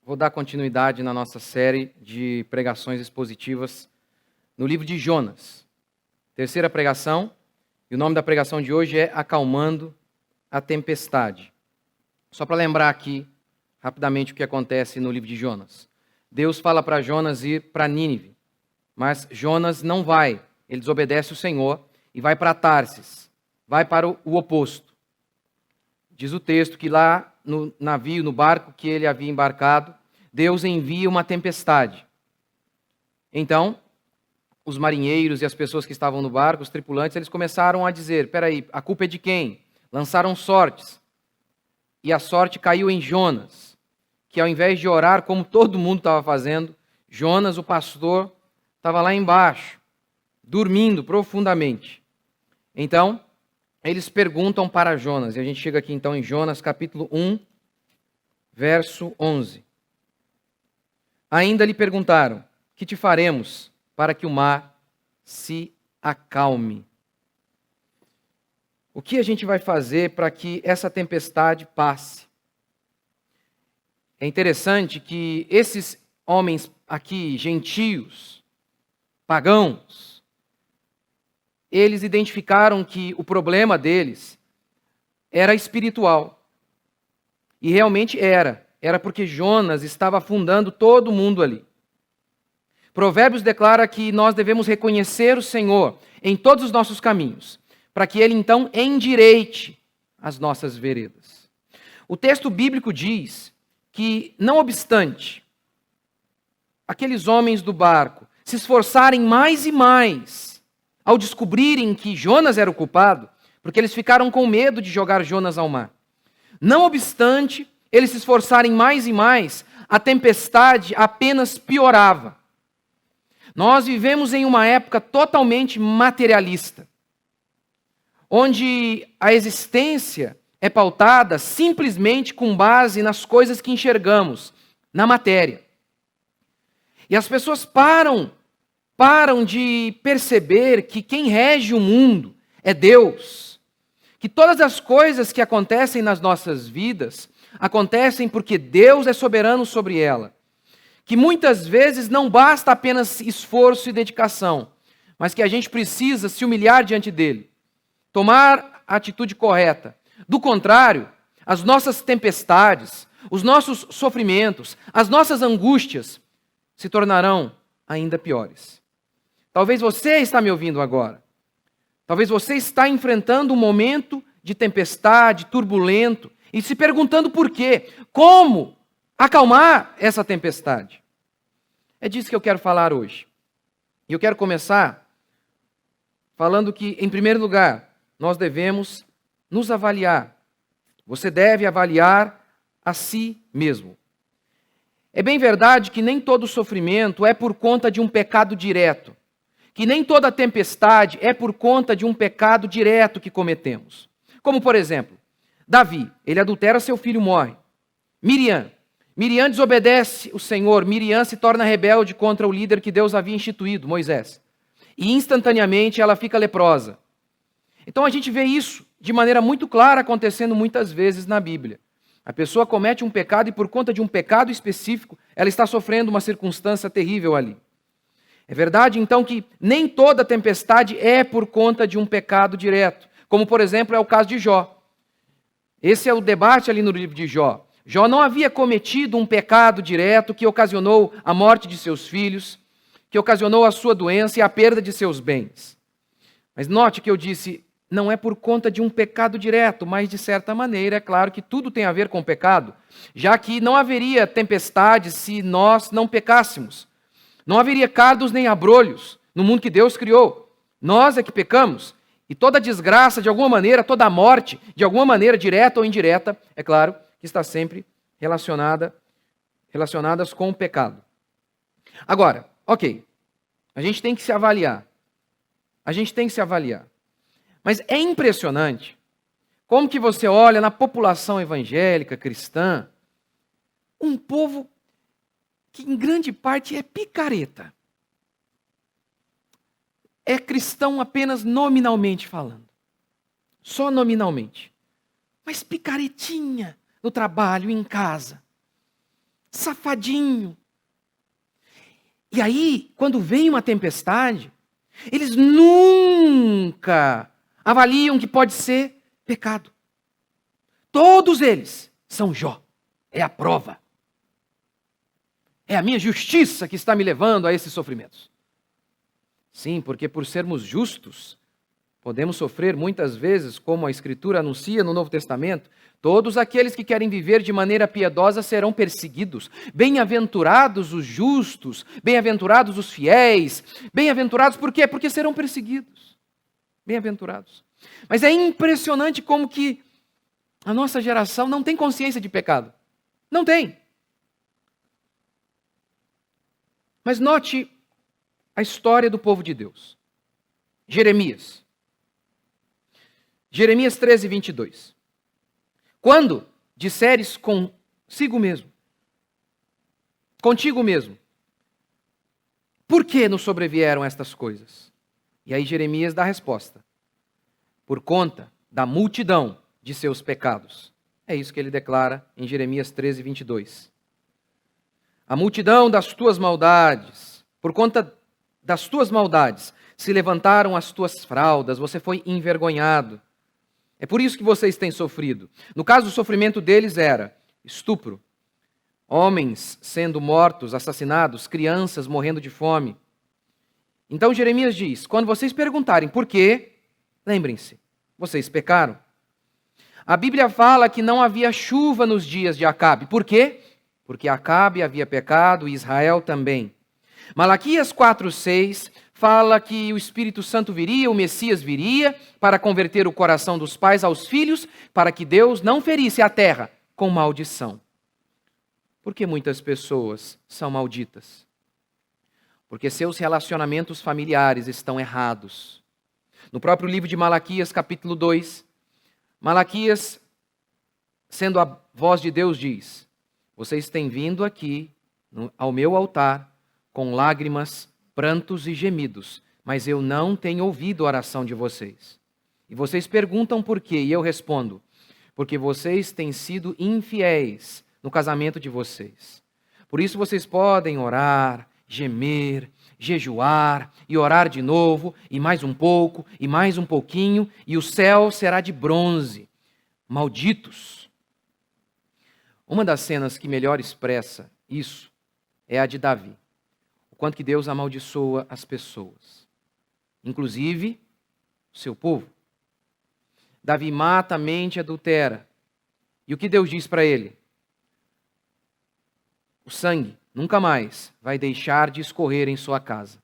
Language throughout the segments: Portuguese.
Vou dar continuidade na nossa série de pregações expositivas no livro de Jonas. Terceira pregação, e o nome da pregação de hoje é Acalmando a Tempestade. Só para lembrar aqui, rapidamente, o que acontece no livro de Jonas. Deus fala para Jonas ir para Nínive, mas Jonas não vai, ele desobedece o Senhor e vai para Tarsis, vai para o oposto. Diz o texto que lá no navio, no barco que ele havia embarcado, Deus envia uma tempestade. Então, os marinheiros e as pessoas que estavam no barco, os tripulantes, eles começaram a dizer, peraí, a culpa é de quem? Lançaram sortes. E a sorte caiu em Jonas, que ao invés de orar como todo mundo estava fazendo, Jonas, o pastor, estava lá embaixo, dormindo profundamente. Então, eles perguntam para Jonas, e a gente chega aqui então em Jonas capítulo 1, verso 11. Ainda lhe perguntaram, que te faremos para que o mar se acalme? O que a gente vai fazer para que essa tempestade passe? É interessante que esses homens aqui, gentios, pagãos, eles identificaram que o problema deles era espiritual. E realmente era. Era porque Jonas estava afundando todo mundo ali. Provérbios declara que nós devemos reconhecer o Senhor em todos os nossos caminhos, para que Ele então endireite as nossas veredas. O texto bíblico diz que, não obstante aqueles homens do barco se esforçarem mais e mais ao descobrirem que Jonas era o culpado, porque eles ficaram com medo de jogar Jonas ao mar. Não obstante eles se esforçarem mais e mais, a tempestade apenas piorava. Nós vivemos em uma época totalmente materialista, onde a existência é pautada simplesmente com base nas coisas que enxergamos, na matéria. E as pessoas param de perceber que quem rege o mundo é Deus. Que todas as coisas que acontecem nas nossas vidas acontecem porque Deus é soberano sobre ela. Que muitas vezes não basta apenas esforço e dedicação, mas que a gente precisa se humilhar diante dele, tomar a atitude correta. Do contrário, as nossas tempestades, os nossos sofrimentos, as nossas angústias se tornarão ainda piores. Talvez você está me ouvindo agora. Talvez você está enfrentando um momento de tempestade, turbulento, e se perguntando por quê. Como acalmar essa tempestade? É disso que eu quero falar hoje. E eu quero começar falando que, em primeiro lugar, nós devemos nos avaliar. Você deve avaliar a si mesmo. É bem verdade que nem todo sofrimento é por conta de um pecado direto. Que nem toda tempestade é por conta de um pecado direto que cometemos. Como, por exemplo, Davi, ele adultera, seu filho morre. Miriam desobedece o Senhor. Miriam se torna rebelde contra o líder que Deus havia instituído, Moisés. E instantaneamente ela fica leprosa. Então a gente vê isso de maneira muito clara acontecendo muitas vezes na Bíblia. A pessoa comete um pecado e por conta de um pecado específico, ela está sofrendo uma circunstância terrível ali. É verdade, então, que nem toda tempestade é por conta de um pecado direto, como, por exemplo, é o caso de Jó. Esse é o debate ali no livro de Jó. Jó não havia cometido um pecado direto que ocasionou a morte de seus filhos, que ocasionou a sua doença e a perda de seus bens. Mas note que eu disse, não é por conta de um pecado direto, mas de certa maneira, é claro que tudo tem a ver com o pecado, já que não haveria tempestade se nós não pecássemos. Não haveria cardos nem abrolhos no mundo que Deus criou. Nós é que pecamos. E toda desgraça, de alguma maneira, toda morte, de alguma maneira, direta ou indireta, é claro, que está sempre relacionadas com o pecado. Agora, ok, a gente tem que se avaliar. Mas é impressionante como que você olha na população evangélica, cristã, um povo que em grande parte é picareta. É cristão apenas nominalmente falando. Só nominalmente. Mas picaretinha no trabalho, em casa. Safadinho. E aí, quando vem uma tempestade, eles nunca avaliam que pode ser pecado. Todos eles são Jó. É a prova. É a minha justiça que está me levando a esses sofrimentos. Sim, porque por sermos justos, podemos sofrer muitas vezes, como a Escritura anuncia no Novo Testamento, todos aqueles que querem viver de maneira piedosa serão perseguidos. Bem-aventurados os justos, bem-aventurados os fiéis, bem-aventurados por quê? Porque serão perseguidos. Bem-aventurados. Mas é impressionante como que a nossa geração não tem consciência de pecado. Não tem. Mas note a história do povo de Deus. Jeremias. Jeremias 13, 22. Quando disseres contigo mesmo, por que nos sobrevieram estas coisas? E aí Jeremias dá a resposta. Por conta da multidão de seus pecados. É isso que ele declara em Jeremias 13, 22. A multidão das tuas maldades, por conta das tuas maldades, se levantaram as tuas fraldas, você foi envergonhado. É por isso que vocês têm sofrido. No caso, o sofrimento deles era estupro, homens sendo mortos, assassinados, crianças morrendo de fome. Então Jeremias diz, quando vocês perguntarem por quê, lembrem-se, vocês pecaram. A Bíblia fala que não havia chuva nos dias de Acabe. Por quê? Porque Acabe havia pecado e Israel também. Malaquias 4:6 fala que o Espírito Santo viria, o Messias viria para converter o coração dos pais aos filhos, para que Deus não ferisse a terra com maldição. Por que muitas pessoas são malditas? Porque seus relacionamentos familiares estão errados. No próprio livro de Malaquias, capítulo 2, Malaquias, sendo a voz de Deus, diz: vocês têm vindo aqui ao meu altar com lágrimas, prantos e gemidos, mas eu não tenho ouvido a oração de vocês. E vocês perguntam por quê, e eu respondo: porque vocês têm sido infiéis no casamento de vocês. Por isso vocês podem orar, gemer, jejuar e orar de novo, e mais um pouco, e mais um pouquinho, e o céu será de bronze. Malditos! Uma das cenas que melhor expressa isso é a de Davi. O quanto que Deus amaldiçoa as pessoas, inclusive o seu povo. Davi mata, mente, adultera. E o que Deus diz para ele? O sangue nunca mais vai deixar de escorrer em sua casa.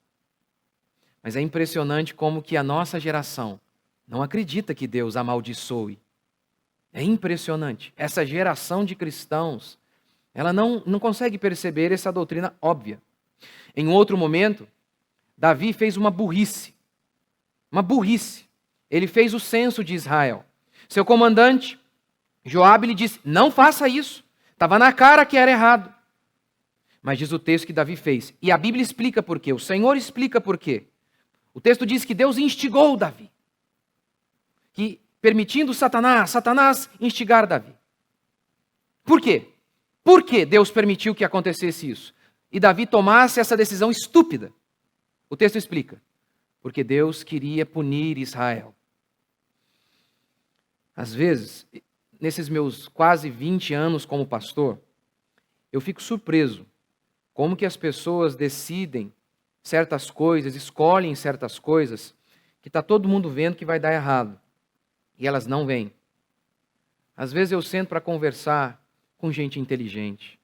Mas é impressionante como que a nossa geração não acredita que Deus amaldiçoe. É impressionante. Essa geração de cristãos, ela não consegue perceber essa doutrina óbvia. Em outro momento, Davi fez uma burrice. Uma burrice. Ele fez o censo de Israel. Seu comandante, Joabe, lhe disse: não faça isso. Estava na cara que era errado. Mas diz o texto que Davi fez. E a Bíblia explica por quê. O Senhor explica por quê. O texto diz que Deus instigou Davi. Que permitindo Satanás instigar Davi. Por quê? Por que Deus permitiu que acontecesse isso? E Davi tomasse essa decisão estúpida. O texto explica. Porque Deus queria punir Israel. Às vezes, nesses meus quase 20 anos como pastor, eu fico surpreso como que as pessoas decidem certas coisas, escolhem certas coisas, que está todo mundo vendo que vai dar errado. E elas não vêm. Às vezes eu sento para conversar com gente inteligente,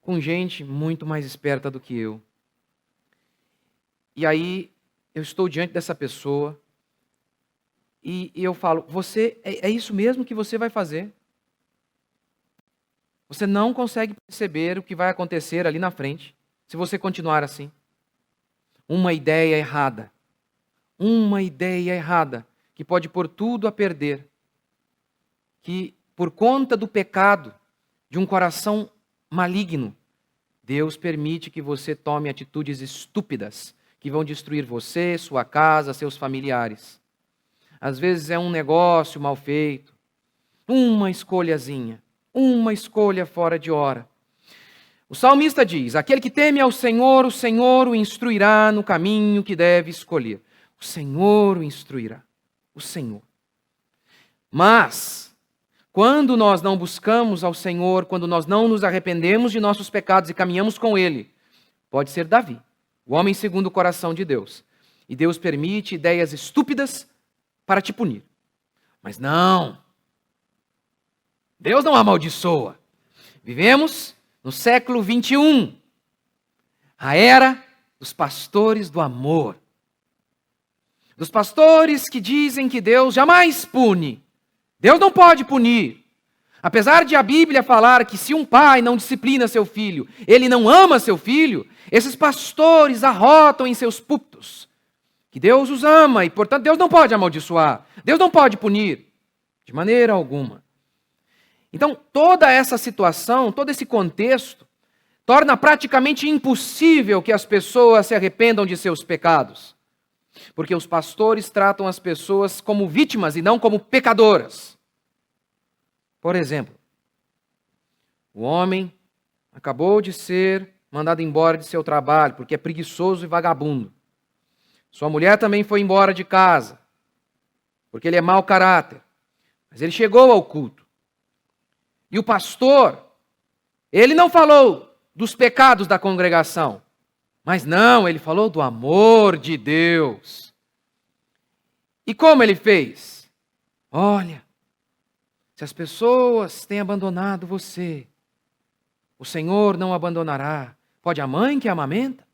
com gente muito mais esperta do que eu. E aí eu estou diante dessa pessoa e eu falo: você é isso mesmo que você vai fazer? Você não consegue perceber o que vai acontecer ali na frente se você continuar assim. Uma ideia errada que pode pôr tudo a perder, que por conta do pecado de um coração maligno, Deus permite que você tome atitudes estúpidas que vão destruir você, sua casa, seus familiares. Às vezes é um negócio mal feito, uma escolhazinha, Uma escolha fora de hora. O salmista diz: aquele que teme ao Senhor, o Senhor o instruirá no caminho que deve escolher. O Senhor o instruirá. O Senhor. Mas, quando nós não buscamos ao Senhor, quando nós não nos arrependemos de nossos pecados e caminhamos com Ele, pode ser Davi, o homem segundo o coração de Deus. E Deus permite ideias estúpidas para te punir. Mas não. Deus não amaldiçoa. Vivemos no século 21, a era dos pastores do amor. Dos pastores que dizem que Deus jamais pune. Deus não pode punir. Apesar de a Bíblia falar que se um pai não disciplina seu filho, ele não ama seu filho, esses pastores arrotam em seus púlpitos que Deus os ama e, portanto, Deus não pode amaldiçoar. Deus não pode punir, de maneira alguma. Então, toda essa situação, todo esse contexto, torna praticamente impossível que as pessoas se arrependam de seus pecados. Porque os pastores tratam as pessoas como vítimas e não como pecadoras. Por exemplo, o homem acabou de ser mandado embora de seu trabalho porque é preguiçoso e vagabundo. Sua mulher também foi embora de casa porque ele é mau caráter. Mas ele chegou ao culto. E o pastor, ele não falou dos pecados da congregação, mas não, ele falou do amor de Deus. E como ele fez? Olha, se as pessoas têm abandonado você, o Senhor não abandonará. Pode a mãe que amamenta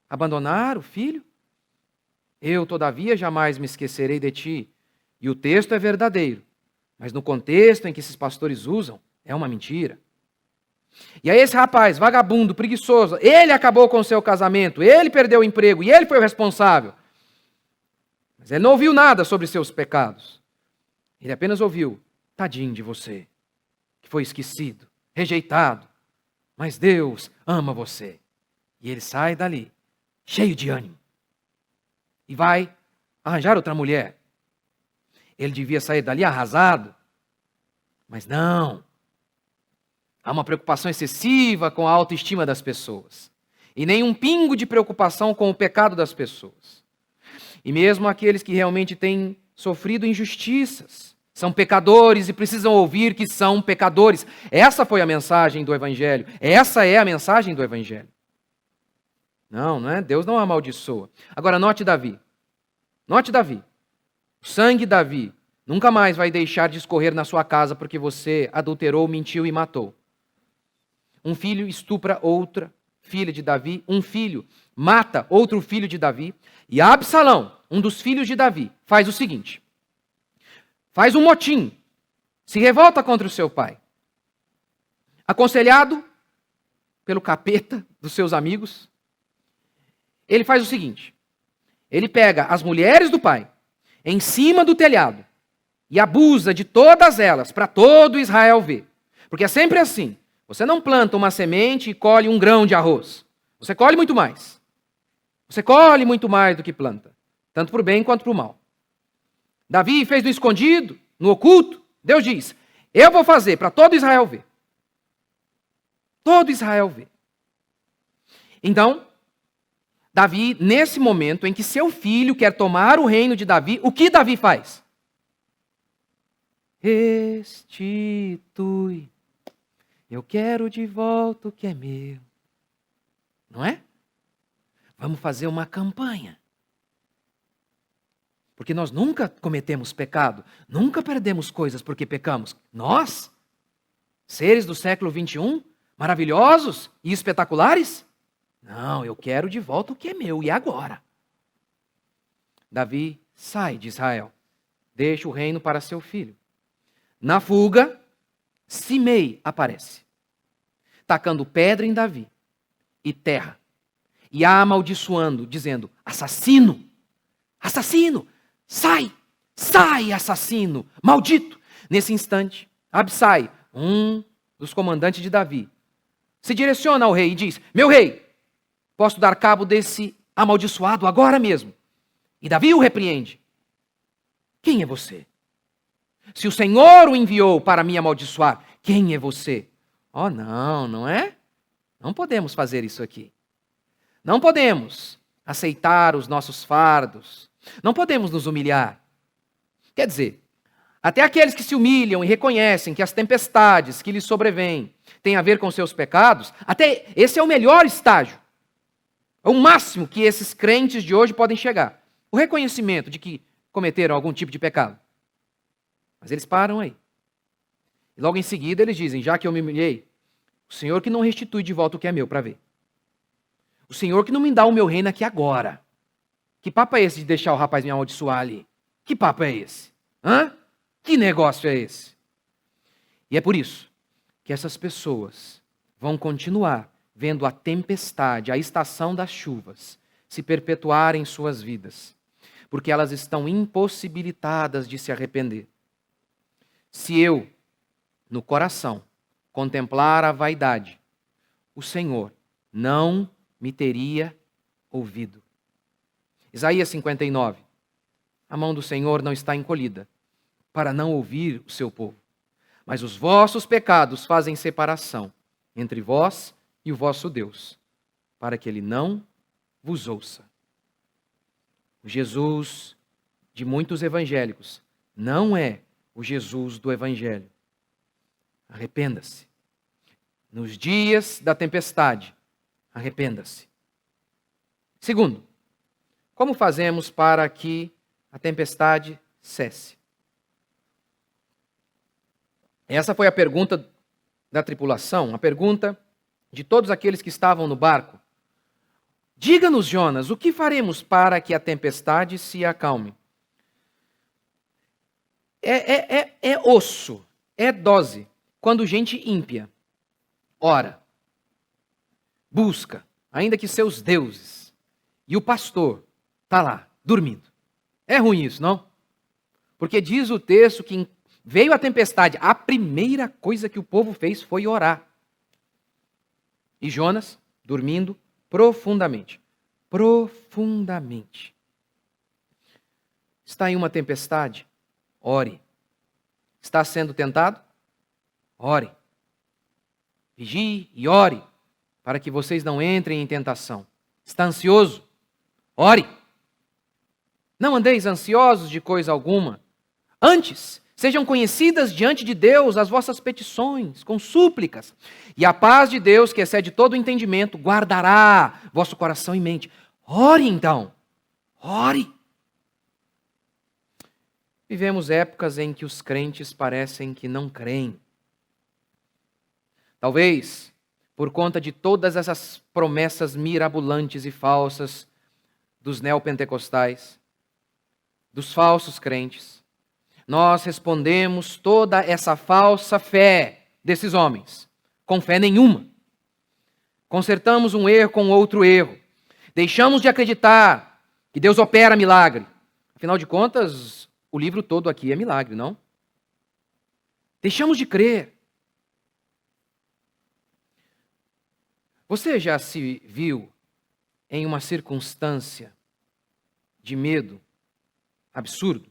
abandonar o filho? Eu, todavia, jamais me esquecerei de ti. E o texto é verdadeiro. Mas no contexto em que esses pastores usam, é uma mentira. E aí esse rapaz, vagabundo, preguiçoso, ele acabou com o seu casamento, ele perdeu o emprego e ele foi o responsável. Mas ele não ouviu nada sobre seus pecados. Ele apenas ouviu: tadinho de você, que foi esquecido, rejeitado, mas Deus ama você. E ele sai dali, cheio de ânimo, e vai arranjar outra mulher. Ele devia sair dali arrasado, mas não. Há uma preocupação excessiva com a autoestima das pessoas, e nem um pingo de preocupação com o pecado das pessoas. E mesmo aqueles que realmente têm sofrido injustiças, são pecadores e precisam ouvir que são pecadores. Essa foi a mensagem do Evangelho. Essa é a mensagem do Evangelho. Não é? Deus não amaldiçoa. Agora, note Davi. Note Davi. O sangue de Davi nunca mais vai deixar de escorrer na sua casa porque você adulterou, mentiu e matou. Um filho estupra outra filha de Davi. Um filho mata outro filho de Davi. E Absalão, um dos filhos de Davi, faz o seguinte. Faz um motim. Se revolta contra o seu pai. Aconselhado pelo capeta dos seus amigos, ele faz o seguinte. Ele pega as mulheres do pai em cima do telhado e abusa de todas elas para todo Israel ver. Porque é sempre assim. Você não planta uma semente e colhe um grão de arroz. Você colhe muito mais. Você colhe muito mais do que planta. Tanto para o bem quanto para o mal. Davi fez no escondido, no oculto. Deus diz, eu vou fazer para todo Israel ver. Todo Israel ver. Então, Davi, nesse momento em que seu filho quer tomar o reino de Davi, o que Davi faz? Restitui. Eu quero de volta o que é meu. Não é? Vamos fazer uma campanha. Porque nós nunca cometemos pecado, nunca perdemos coisas porque pecamos. Nós, seres do século 21, maravilhosos e espetaculares? Não, eu quero de volta o que é meu, e agora? Davi sai de Israel, deixa o reino para seu filho. Na fuga, Simei aparece, tacando pedra em Davi e terra, e a amaldiçoando, dizendo, assassino, assassino, sai, sai, assassino, maldito. Nesse instante, Absai, um dos comandantes de Davi, se direciona ao rei e diz, meu rei, posso dar cabo desse amaldiçoado agora mesmo. E Davi o repreende. Quem é você? Se o Senhor o enviou para me amaldiçoar, quem é você? Oh, não é? Não podemos fazer isso aqui. Não podemos aceitar os nossos fardos. Não podemos nos humilhar. Quer dizer, até aqueles que se humilham e reconhecem que as tempestades que lhes sobrevêm têm a ver com seus pecados, até esse é o melhor estágio. É o máximo que esses crentes de hoje podem chegar. O reconhecimento de que cometeram algum tipo de pecado. Mas eles param aí. E logo em seguida eles dizem, já que eu me humilhei, o Senhor que não restitui de volta o que é meu para ver. O Senhor que não me dá o meu reino aqui agora. Que papo é esse de deixar o rapaz me amaldiçoar ali? Que papo é esse? Hã? Que negócio é esse? E é por isso que essas pessoas vão continuar vendo a tempestade, a estação das chuvas, se perpetuar em suas vidas, porque elas estão impossibilitadas de se arrepender. Se eu, no coração, contemplar a vaidade, o Senhor não me teria ouvido. Isaías 59. A mão do Senhor não está encolhida, para não ouvir o seu povo. Mas os vossos pecados fazem separação entre vós e o vosso Deus, para que ele não vos ouça. O Jesus de muitos evangélicos não é o Jesus do Evangelho. Arrependa-se. Nos dias da tempestade, arrependa-se. Segundo, como fazemos para que a tempestade cesse? Essa foi a pergunta da tripulação, a pergunta de todos aqueles que estavam no barco. Diga-nos, Jonas, o que faremos para que a tempestade se acalme? É osso, é dose, quando gente ímpia ora, busca, ainda que seus deuses, e o pastor está lá, dormindo. É ruim isso, não? Porque diz o texto que veio a tempestade, a primeira coisa que o povo fez foi orar. E Jonas, dormindo profundamente. Profundamente. Está em uma tempestade? Ore. Está sendo tentado? Ore. Vigie e ore, para que vocês não entrem em tentação. Está ansioso? Ore. Não andeis ansiosos de coisa alguma. Antes, sejam conhecidas diante de Deus as vossas petições, com súplicas. E a paz de Deus, que excede todo o entendimento, guardará vosso coração e mente. Ore então. Ore. Vivemos épocas em que os crentes parecem que não creem. Talvez por conta de todas essas promessas mirabolantes e falsas dos neopentecostais, dos falsos crentes, nós respondemos toda essa falsa fé desses homens, com fé nenhuma. Consertamos um erro com outro erro. Deixamos de acreditar que Deus opera milagre. Afinal de contas, o livro todo aqui é milagre, não? Deixamos de crer. Você já se viu em uma circunstância de medo absurdo?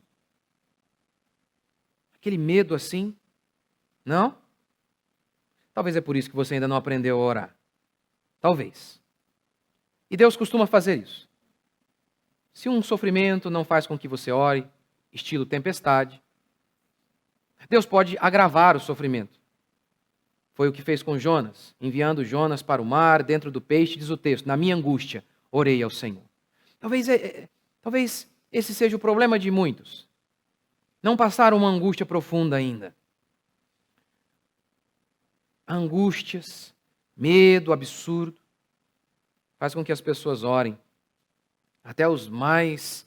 Aquele medo assim? Não? Talvez é por isso que você ainda não aprendeu a orar. Talvez. E Deus costuma fazer isso. Se um sofrimento não faz com que você ore, estilo tempestade, Deus pode agravar o sofrimento. Foi o que fez com Jonas, enviando Jonas para o mar, dentro do peixe, diz o texto, na minha angústia, orei ao Senhor. Talvez esse seja o problema de muitos. Não passaram uma angústia profunda ainda. Angústias, medo absurdo, faz com que as pessoas orem. Até os mais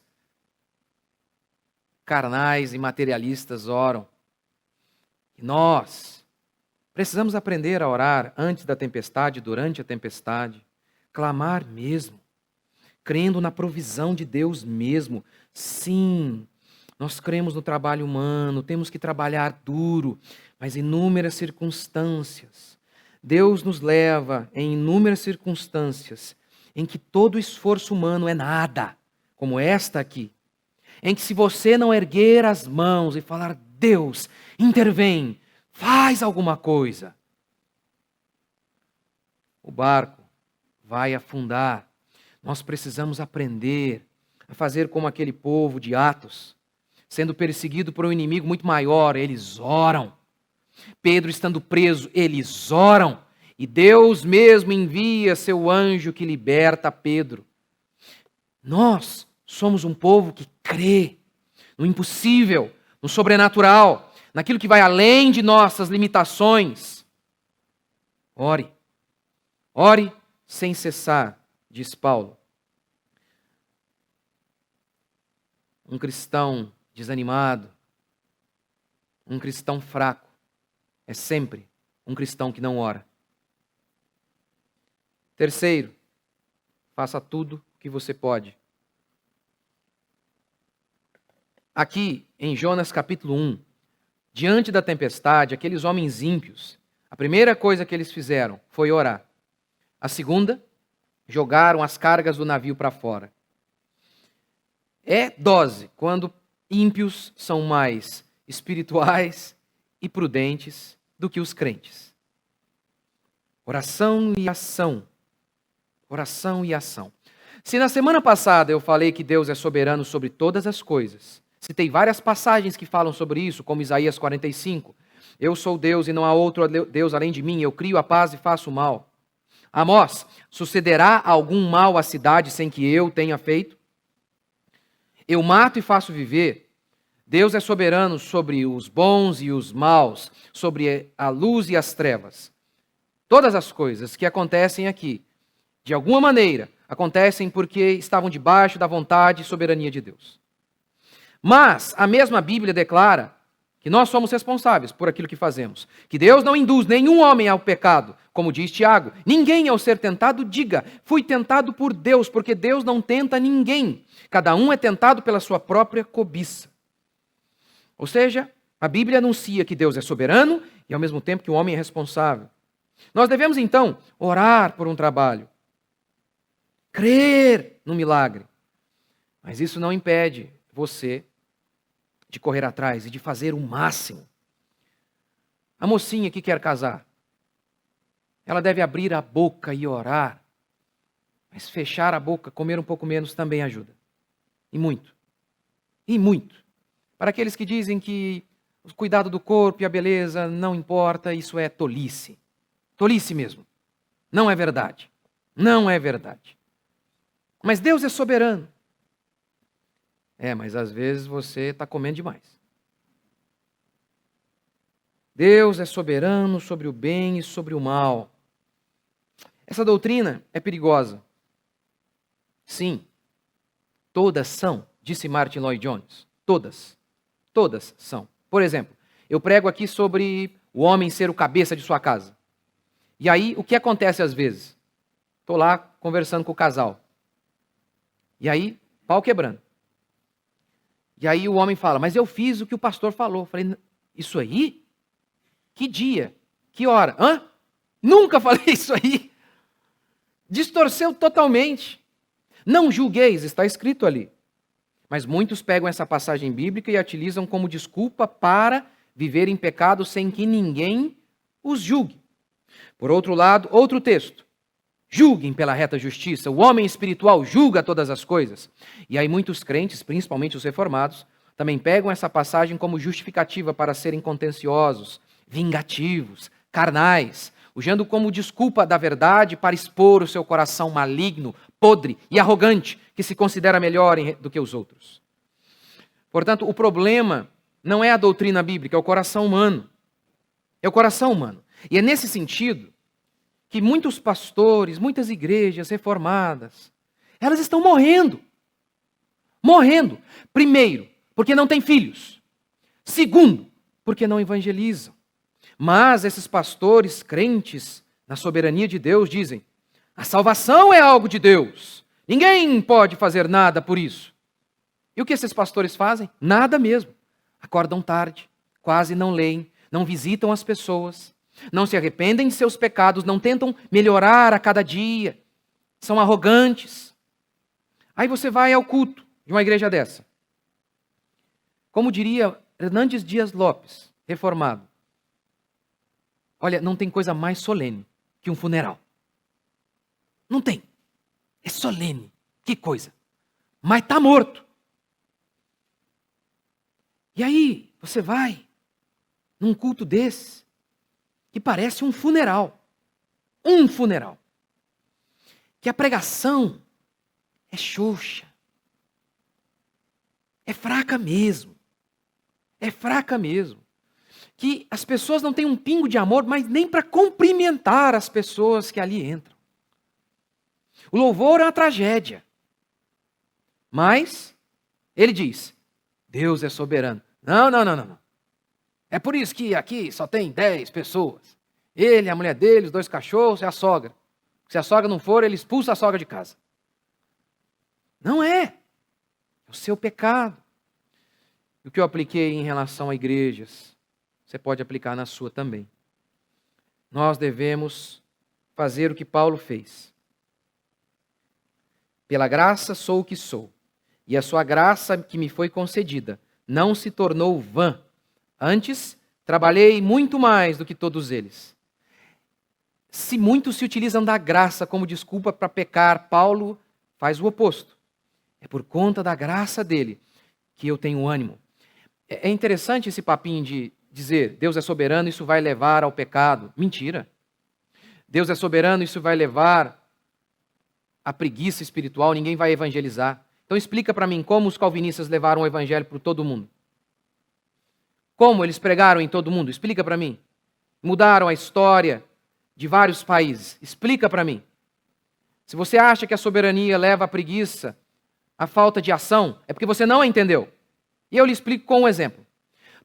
carnais e materialistas oram. E nós precisamos aprender a orar antes da tempestade, durante a tempestade. Clamar mesmo, crendo na provisão de Deus mesmo. Sim, nós cremos no trabalho humano, temos que trabalhar duro, mas em inúmeras circunstâncias. Deus nos leva em inúmeras circunstâncias em que todo esforço humano é nada, como esta aqui. Em que se você não erguer as mãos e falar, Deus, intervém, Faz alguma coisa. O barco vai afundar. Nós precisamos aprender a fazer como aquele povo de Atos, sendo perseguido por um inimigo muito maior, eles oram. Pedro estando preso, eles oram. E Deus mesmo envia seu anjo que liberta Pedro. Nós somos um povo que crê no impossível, no sobrenatural, naquilo que vai além de nossas limitações. Ore. Ore sem cessar, diz Paulo. Um cristão desanimado, um cristão fraco, é sempre um cristão que não ora. Terceiro, faça tudo o que você pode. Aqui, em Jonas capítulo 1, diante da tempestade, aqueles homens ímpios, a primeira coisa que eles fizeram foi orar. A segunda, jogaram as cargas do navio para fora. É dose quando ímpios são mais espirituais e prudentes do que os crentes. Oração e ação. Oração e ação. Se na semana passada eu falei que Deus é soberano sobre todas as coisas, citei várias passagens que falam sobre isso, como Isaías 45. Eu sou Deus e não há outro Deus além de mim, eu crio a paz e faço o mal. Amós, sucederá algum mal à cidade sem que eu tenha feito? Eu mato e faço viver. Deus é soberano sobre os bons e os maus, sobre a luz e as trevas. Todas as coisas que acontecem aqui, de alguma maneira, acontecem porque estavam debaixo da vontade e soberania de Deus. Mas a mesma Bíblia declara que nós somos responsáveis por aquilo que fazemos. Que Deus não induz nenhum homem ao pecado, como diz Tiago. Ninguém ao ser tentado diga, fui tentado por Deus, porque Deus não tenta ninguém. Cada um é tentado pela sua própria cobiça. Ou seja, a Bíblia anuncia que Deus é soberano e ao mesmo tempo que o homem é responsável. Nós devemos então orar por um trabalho. Crer no milagre. Mas isso não impede você de correr atrás e de fazer o máximo. A mocinha que quer casar, ela deve abrir a boca e orar, mas fechar a boca, comer um pouco menos também ajuda. E muito. E muito. Para aqueles que dizem que o cuidado do corpo e a beleza não importa, isso é tolice. Tolice mesmo. Não é verdade. Não é verdade. Mas Deus é soberano. Mas às vezes você está comendo demais. Deus é soberano sobre o bem e sobre o mal. Essa doutrina é perigosa. Sim, todas são, disse Martin Lloyd Jones. Todas. Todas são. Por exemplo, eu prego aqui sobre o homem ser o cabeça de sua casa. E aí, o que acontece às vezes? Estou lá conversando com o casal. E aí, pau quebrando. E aí o homem fala, mas eu fiz o que o pastor falou. Eu falei, isso aí? Que dia? Que hora? Hã? Nunca falei isso aí. Distorceu totalmente. Não julgueis, está escrito ali. Mas muitos pegam essa passagem bíblica e a utilizam como desculpa para viver em pecado sem que ninguém os julgue. Por outro lado, outro texto. Julguem pela reta justiça. O homem espiritual julga todas as coisas. E aí muitos crentes, principalmente os reformados, também pegam essa passagem como justificativa para serem contenciosos, vingativos, carnais, usando como desculpa da verdade para expor o seu coração maligno, podre e arrogante, que se considera melhor do que os outros. Portanto, o problema não é a doutrina bíblica, é o coração humano. É o coração humano. E é nesse sentido que muitos pastores, muitas igrejas reformadas, elas estão morrendo. Morrendo. Primeiro, porque não têm filhos. Segundo, porque não evangelizam. Mas esses pastores crentes na soberania de Deus dizem, a salvação é algo de Deus. Ninguém pode fazer nada por isso. E o que esses pastores fazem? Nada mesmo. Acordam tarde, quase não leem, não visitam as pessoas, não se arrependem de seus pecados, não tentam melhorar a cada dia, são arrogantes. Aí você vai ao culto de uma igreja dessa. Como diria Hernandes Dias Lopes, reformado, Olha, não tem coisa mais solene que um funeral. Não tem. É solene. Que coisa. Mas está morto. E aí, você vai num culto desse, que parece um funeral. Um funeral. Que a pregação é xoxa. É fraca mesmo. É fraca mesmo. Que as pessoas não têm um pingo de amor, mas nem para cumprimentar as pessoas que ali entram. O louvor é uma tragédia. Mas, ele diz, Deus é soberano. Não. É por isso que aqui só tem 10 pessoas. Ele, a mulher dele, os 2 cachorros e a sogra. Se a sogra não for, ele expulsa a sogra de casa. Não é. É o seu pecado. E o que eu apliquei em relação a igrejas, você pode aplicar na sua também. Nós devemos fazer o que Paulo fez. Pela graça sou o que sou, e a sua graça que me foi concedida não se tornou vã. Antes, trabalhei muito mais do que todos eles. Se muitos se utilizam da graça como desculpa para pecar, Paulo faz o oposto. É por conta da graça dele que eu tenho ânimo. É interessante esse papinho de dizer, Deus é soberano, isso vai levar ao pecado. Mentira. Deus é soberano, isso vai levar à preguiça espiritual, ninguém vai evangelizar. Então explica para mim como os calvinistas levaram o evangelho para todo mundo. Como eles pregaram em todo mundo? Explica para mim. Mudaram a história de vários países. Explica para mim. Se você acha que a soberania leva à preguiça, à falta de ação, é porque você não a entendeu. E eu lhe explico com um exemplo.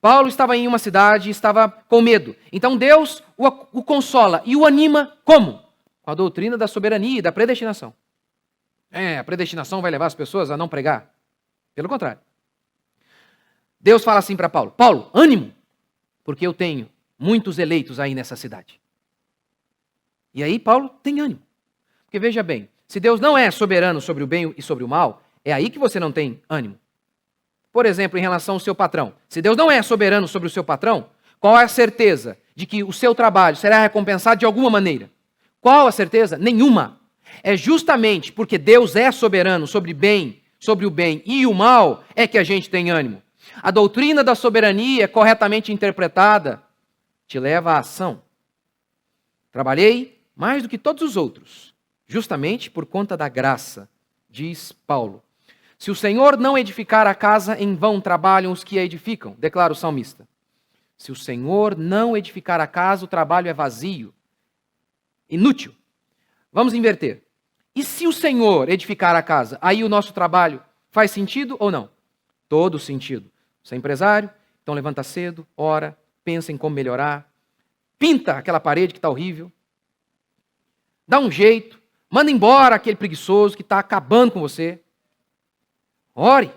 Paulo estava em uma cidade e estava com medo. Então Deus o consola e o anima como? Com a doutrina da soberania e da predestinação. A predestinação vai levar as pessoas a não pregar? Pelo contrário. Deus fala assim para Paulo, Paulo, ânimo, porque eu tenho muitos eleitos aí nessa cidade. E aí Paulo tem ânimo. Porque veja bem, se Deus não é soberano sobre o bem e sobre o mal, é aí que você não tem ânimo. Por exemplo, em relação ao seu patrão. Se Deus não é soberano sobre o seu patrão, qual é a certeza de que o seu trabalho será recompensado de alguma maneira? Qual a certeza? Nenhuma. É justamente porque Deus é soberano sobre o bem e o mal, é que a gente tem ânimo. A doutrina da soberania, corretamente interpretada, te leva à ação. Trabalhei mais do que todos os outros, justamente por conta da graça, diz Paulo. Se o Senhor não edificar a casa, em vão trabalham os que a edificam, declara o salmista. Se o Senhor não edificar a casa, o trabalho é vazio, inútil. Vamos inverter. E se o Senhor edificar a casa, aí o nosso trabalho faz sentido ou não? Todo sentido. Você é empresário, então levanta cedo, ora, pensa em como melhorar, pinta aquela parede que está horrível, dá um jeito, manda embora aquele preguiçoso que está acabando com você. Ore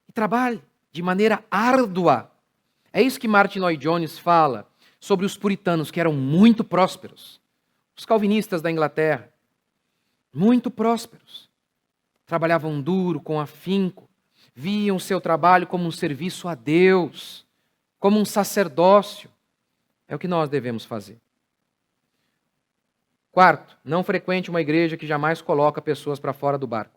e trabalhe de maneira árdua. É isso que Martin Lloyd Jones fala sobre os puritanos, que eram muito prósperos. Os calvinistas da Inglaterra, muito prósperos. Trabalhavam duro, com afinco, viam o seu trabalho como um serviço a Deus, como um sacerdócio. É o que nós devemos fazer. Quarto, não frequente uma igreja que jamais coloca pessoas para fora do barco.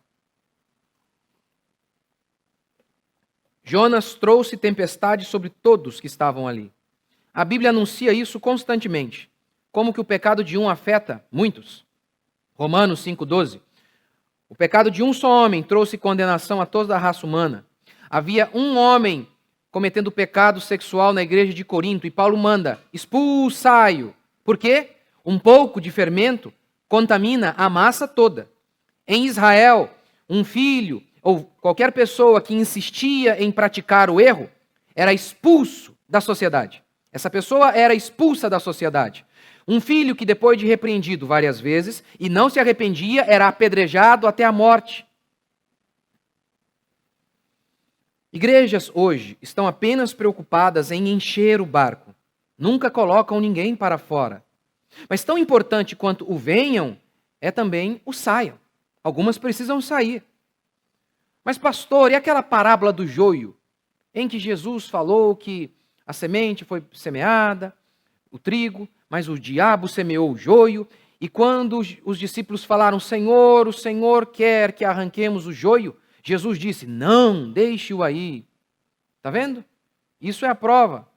Jonas trouxe tempestade sobre todos que estavam ali. A Bíblia anuncia isso constantemente. Como que o pecado de um afeta muitos. Romanos 5,12. O pecado de um só homem trouxe condenação a toda a raça humana. Havia um homem cometendo pecado sexual na igreja de Corinto e Paulo manda, expulsai-o. Por quê? Um pouco de fermento contamina a massa toda. Em Israel, um filho ou qualquer pessoa que insistia em praticar o erro era expulso da sociedade. Essa pessoa era expulsa da sociedade. Um filho que depois de repreendido várias vezes e não se arrependia era apedrejado até a morte. Igrejas hoje estão apenas preocupadas em encher o barco. Nunca colocam ninguém para fora. Mas tão importante quanto o venham é também o saiam. Algumas precisam sair. Mas pastor, e aquela parábola do joio, em que Jesus falou que A semente foi semeada, o trigo, mas o diabo semeou o joio. E quando os discípulos falaram, Senhor, o Senhor quer que arranquemos o joio, Jesus disse, não, deixe-o aí. Está vendo? Isso é a prova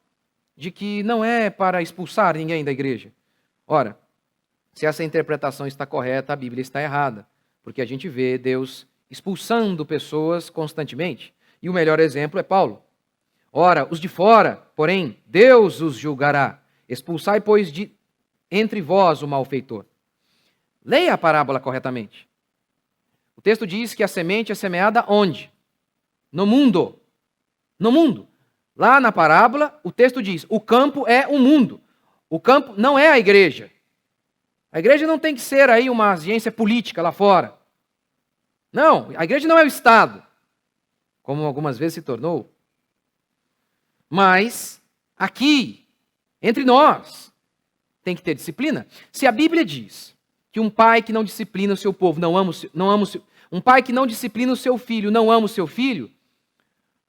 de que não é para expulsar ninguém da igreja. Ora, se essa interpretação está correta, a Bíblia está errada, porque a gente vê Deus expulsando pessoas constantemente. E o melhor exemplo é Paulo. Ora, os de fora, porém, Deus os julgará. Expulsai, pois, entre vós o malfeitor. Leia a parábola corretamente. O texto diz que a semente é semeada onde? No mundo. No mundo. Lá na parábola, o texto diz, o campo é o mundo. O campo não é a igreja. A igreja não tem que ser aí uma agência política lá fora. Não, a igreja não é o Estado, como algumas vezes se tornou. Mas, aqui, entre nós, tem que ter disciplina. Se a Bíblia diz que um pai que não disciplina o seu povo um pai que não disciplina o seu filho não ama o seu filho,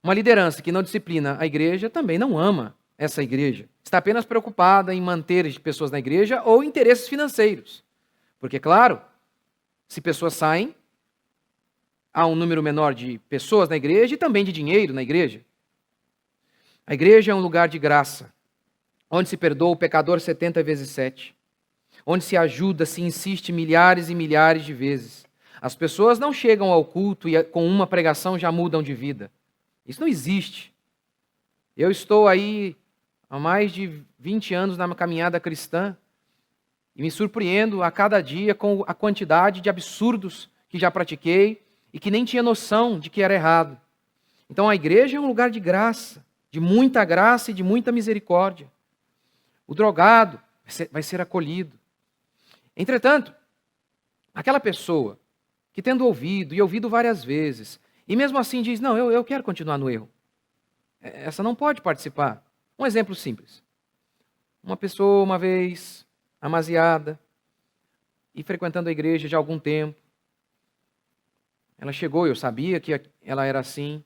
uma liderança que não disciplina a igreja também não ama essa igreja. Está apenas preocupada em manter pessoas na igreja ou interesses financeiros. Porque, claro, se pessoas saem, há um número menor de pessoas na igreja e também de dinheiro na igreja. A igreja é um lugar de graça, onde se perdoa o pecador 70 vezes 7, onde se ajuda, se insiste milhares e milhares de vezes. As pessoas não chegam ao culto e com uma pregação já mudam de vida. Isso não existe. Eu estou aí há mais de 20 anos na caminhada cristã e me surpreendo a cada dia com a quantidade de absurdos que já pratiquei e que nem tinha noção de que era errado. Então a igreja é um lugar de graça, de muita graça e de muita misericórdia. O drogado vai ser acolhido. Entretanto, aquela pessoa que tendo ouvido e ouvido várias vezes, e mesmo assim diz, não, eu quero continuar no erro. Essa não pode participar. Um exemplo simples. Uma pessoa, uma vez, amaziada, e frequentando a igreja já há algum tempo, ela chegou, eu sabia que ela era assim,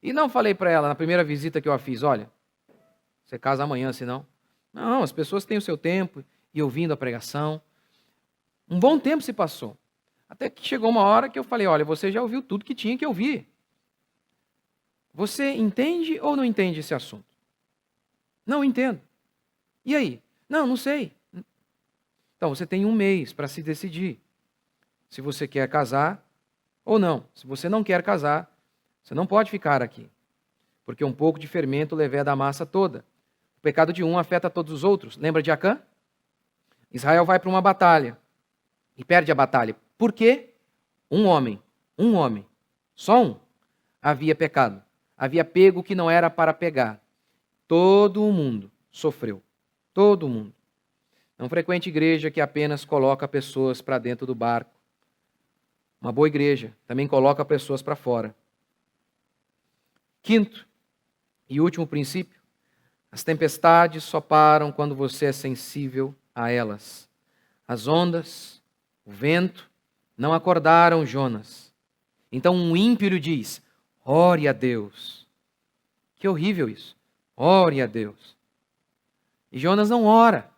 e não falei para ela, na primeira visita que eu a fiz, olha, você casa amanhã, senão. Não, as pessoas têm o seu tempo, e ouvindo a pregação. Um bom tempo se passou. Até que chegou uma hora que eu falei, olha, você já ouviu tudo que tinha que ouvir. Você entende ou não entende esse assunto? Não entendo. E aí? Não sei. Então, você tem um mês para se decidir se você quer casar ou não. Se você não quer casar, você não pode ficar aqui. Porque um pouco de fermento leveda a massa toda. O pecado de um afeta todos os outros. Lembra de Acã? Israel vai para uma batalha e perde a batalha. Por quê? Um homem, só um, havia pecado. Havia pego o que não era para pegar. Todo o mundo sofreu. Todo mundo. Não frequente igreja que apenas coloca pessoas para dentro do barco. Uma boa igreja também coloca pessoas para fora. Quinto e último princípio. As tempestades só param quando você é sensível a elas. As ondas, o vento, não acordaram Jonas. Então um ímpio diz, ore a Deus. Que horrível isso. Ore a Deus. E Jonas não ora.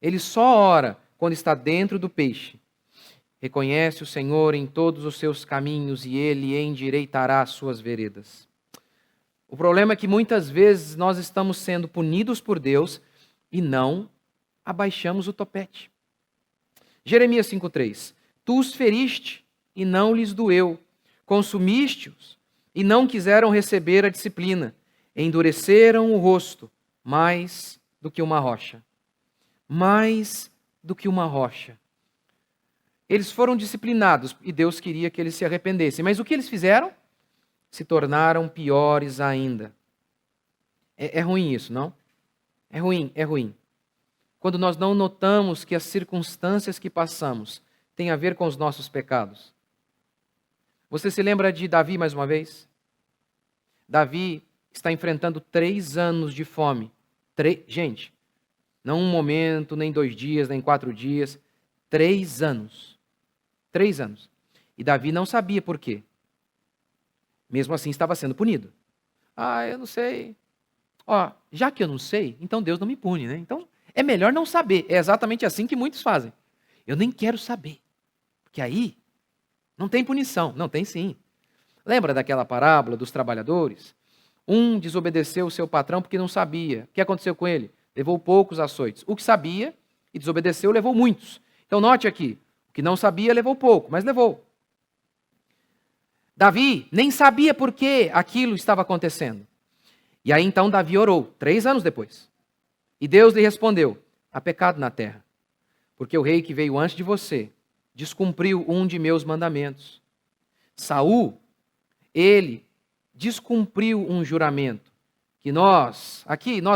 Ele só ora quando está dentro do peixe. Reconhece o Senhor em todos os seus caminhos e Ele endireitará as suas veredas. O problema é que muitas vezes nós estamos sendo punidos por Deus e não abaixamos o topete. Jeremias 5,3. Tu os feriste e não lhes doeu. Consumiste-os e não quiseram receber a disciplina. Endureceram o rosto mais do que uma rocha. Mais do que uma rocha. Eles foram disciplinados e Deus queria que eles se arrependessem. Mas o que eles fizeram? Se tornaram piores ainda. É ruim isso, não? É ruim. Quando nós não notamos que as circunstâncias que passamos têm a ver com os nossos pecados. Você se lembra de Davi mais uma vez? Davi está enfrentando 3 anos de fome. Gente, não um momento, nem 2 dias, nem 4 dias. 3 anos. 3 anos. E Davi não sabia por quê. Mesmo assim estava sendo punido. Eu não sei. Ó, já que eu não sei, então Deus não me pune, né? Então é melhor não saber. É exatamente assim que muitos fazem. Eu nem quero saber, porque aí não tem punição. Não, tem sim. Lembra daquela parábola dos trabalhadores? Um desobedeceu o seu patrão porque não sabia. O que aconteceu com ele? Levou poucos açoites. O que sabia e desobedeceu levou muitos. Então note aqui, o que não sabia levou pouco, mas levou. Davi nem sabia por que aquilo estava acontecendo. E aí então Davi orou, 3 anos depois. E Deus lhe respondeu: há pecado na terra, porque o rei que veio antes de você descumpriu um de meus mandamentos. Saul, ele descumpriu um juramento que nós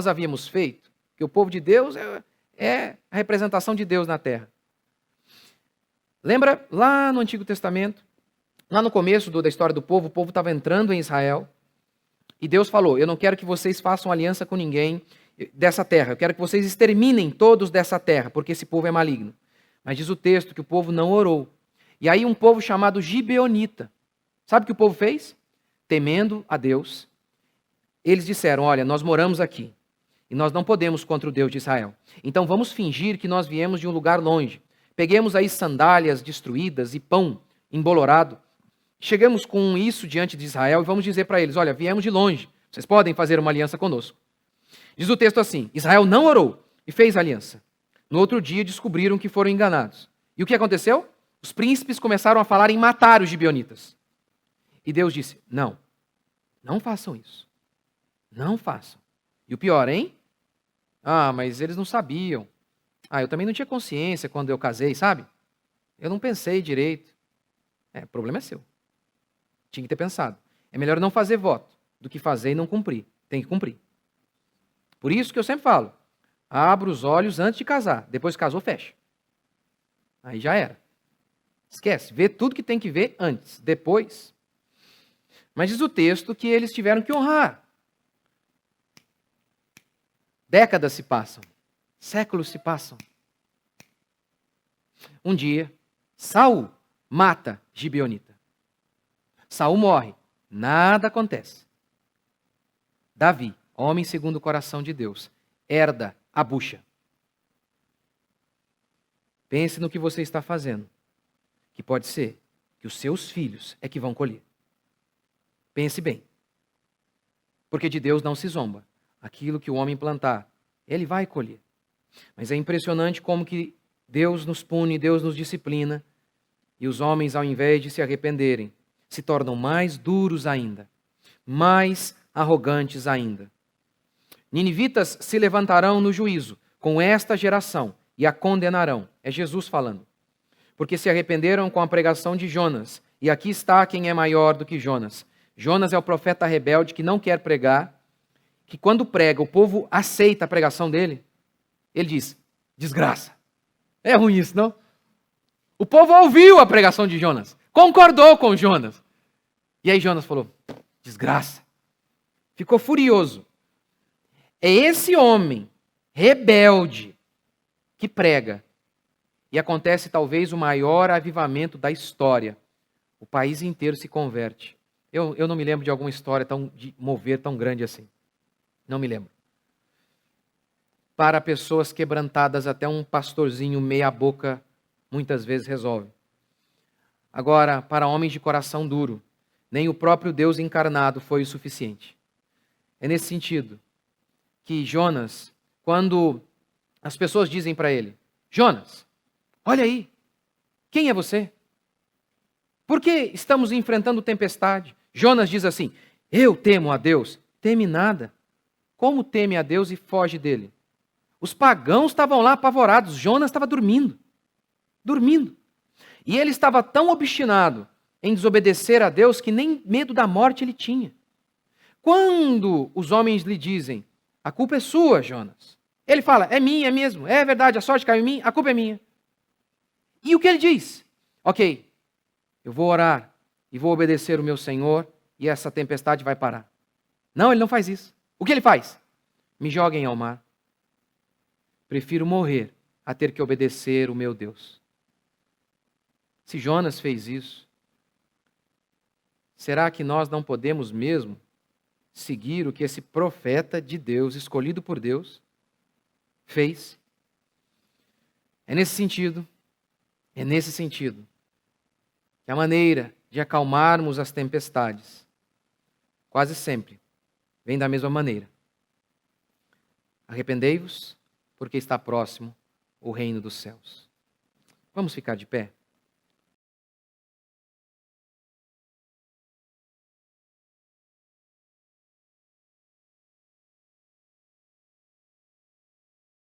havíamos feito, que o povo de Deus é a representação de Deus na terra. Lembra lá no Antigo Testamento, lá no começo da história do povo, o povo estava entrando em Israel, e Deus falou: eu não quero que vocês façam aliança com ninguém dessa terra, eu quero que vocês exterminem todos dessa terra, porque esse povo é maligno. Mas diz o texto que o povo não orou. E aí um povo chamado Gibeonita, sabe o que o povo fez? Temendo a Deus, eles disseram: olha, nós moramos aqui, e nós não podemos contra o Deus de Israel. Então vamos fingir que nós viemos de um lugar longe. Peguemos aí sandálias destruídas e pão embolorado. Chegamos com isso diante de Israel e vamos dizer para eles: olha, viemos de longe, vocês podem fazer uma aliança conosco. Diz o texto assim: Israel não orou e fez aliança. No outro dia descobriram que foram enganados. E o que aconteceu? Os príncipes começaram a falar em matar os gibeonitas. E Deus disse: não, não façam isso. Não façam. E o pior, hein? Ah, mas eles não sabiam. Ah, eu também não tinha consciência quando eu casei, sabe? Eu não pensei direito. O problema é seu. Tinha que ter pensado. É melhor não fazer voto do que fazer e não cumprir. Tem que cumprir. Por isso que eu sempre falo: abra os olhos antes de casar. Depois que casou, fecha. Aí já era. Esquece. Vê tudo que tem que ver antes. Depois. Mas diz o texto que eles tiveram que honrar. Décadas se passam. Séculos se passam. Um dia, Saul mata Gibeonita. Saul morre. Nada acontece. Davi, homem segundo o coração de Deus, herda a bucha. Pense no que você está fazendo, que pode ser que os seus filhos é que vão colher. Pense bem. Porque de Deus não se zomba. Aquilo que o homem plantar, ele vai colher. Mas é impressionante como que Deus nos pune, Deus nos disciplina, e os homens, ao invés de se arrependerem, se tornam mais duros ainda, mais arrogantes ainda. Ninivitas se levantarão no juízo com esta geração e a condenarão. É Jesus falando. Porque se arrependeram com a pregação de Jonas, e aqui está quem é maior do que Jonas. Jonas é o profeta rebelde que não quer pregar, que quando prega, o povo aceita a pregação dele. Ele diz: desgraça. É ruim isso, não? O povo ouviu a pregação de Jonas, concordou com Jonas. E aí Jonas falou: desgraça. Ficou furioso. É esse homem rebelde que prega. E acontece talvez o maior avivamento da história. O país inteiro se converte. Eu não me lembro de alguma história de mover tão grande assim. Não me lembro. Para pessoas quebrantadas, até um pastorzinho meia boca muitas vezes resolve. Agora, para homens de coração duro, nem o próprio Deus encarnado foi o suficiente. É nesse sentido que Jonas, quando as pessoas dizem para ele: Jonas, olha aí, quem é você? Por que estamos enfrentando tempestade? Jonas diz assim: eu temo a Deus. Teme nada. Como teme a Deus e foge dele? Os pagãos estavam lá apavorados. Jonas estava dormindo. Dormindo. E ele estava tão obstinado em desobedecer a Deus que nem medo da morte ele tinha. Quando os homens lhe dizem: a culpa é sua, Jonas, ele fala: é minha mesmo, é verdade, a sorte caiu em mim, a culpa é minha. E o que ele diz? Ok, eu vou orar e vou obedecer o meu Senhor e essa tempestade vai parar. Não, ele não faz isso. O que ele faz? Me joguem ao mar. Prefiro morrer a ter que obedecer o meu Deus. Se Jonas fez isso, será que nós não podemos mesmo seguir o que esse profeta de Deus, escolhido por Deus, fez. É nesse sentido que a maneira de acalmarmos as tempestades quase sempre vem da mesma maneira. Arrependei-vos, porque está próximo o reino dos céus. Vamos ficar de pé?